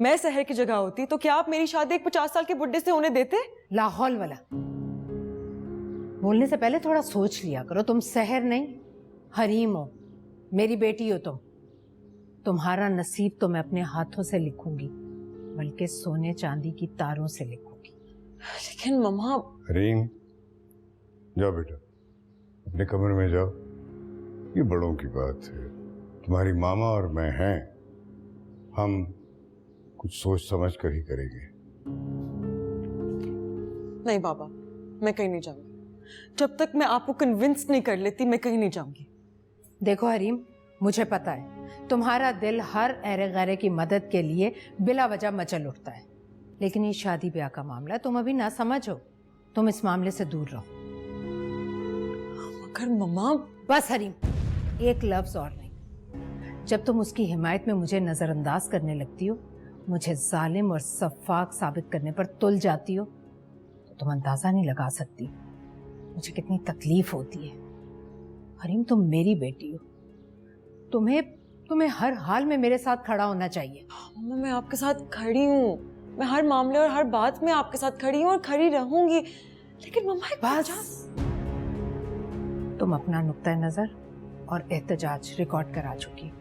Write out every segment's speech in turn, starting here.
मैं सहर की जगह होती तो क्या आप मेरी शादी एक 50 साल के बुड्ढे से होने देते? लाहौल वाला, बोलने से पहले थोड़ा सोच लिया करो। तुम सहर नहीं, हरीम हो, मेरी बेटी हो तुम। तुम्हारा नसीब तो मैं अपने हाथों से लिखूंगी, बल्कि सोने चांदी की तारों से लिखूंगी। लेकिन मम्मा। हरीम, जाओ बेटा, अपने कमरे में जाओ। ये बड़ों की बात है। तुम्हारी मामा और मैं हैं, हम कुछ सोच समझ कर ही करेंगे। नहीं बाबा, मैं कहीं नहीं जाऊंगी। जब तक मैं आपको कन्विंस नहीं कर लेती, मैं कहीं नहीं जाऊंगी। देखो हरीम, मुझे पता है तुम्हारा दिल हर ऐरे गैरे की मदद के लिए बिला वजह मचल उठता है, लेकिन ये शादी ब्याह का मामला है, तुम अभी ना समझ हो। तुम इस मामले से दूर रहो। मगर मम्मा। बस हरीम, एक लफ्ज और नहीं। जब तुम उसकी हिमायत में मुझे नजरअंदाज करने लगती हो, मुझे जालिम और सफाक साबित करने पर तुल जाती हो, तो तुम अंदाजा नहीं लगा सकती मुझे कितनी तकलीफ होती है। हरीम, तुम मेरी बेटी हो, तुम्हें हर हाल में मेरे साथ खड़ा होना चाहिए। मम्मा, मैं आपके साथ खड़ी हूँ। मैं हर मामले और हर बात में आपके साथ खड़ी हूँ और खड़ी रहूंगी। लेकिन मम्मा बस, तुम अपना नुक्ता नजर और एहतजाज रिकॉर्ड करा चुकी।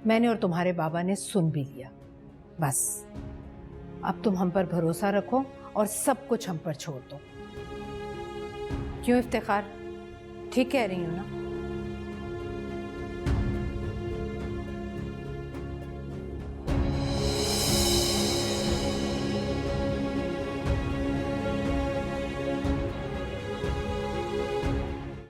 मैंने और तुम्हारे बाबा ने सुन भी लिया। बस अब तुम हम पर भरोसा रखो और सब कुछ हम पर छोड़ दो। क्यों इफ्तिखार, ठीक कह रही हूं ना?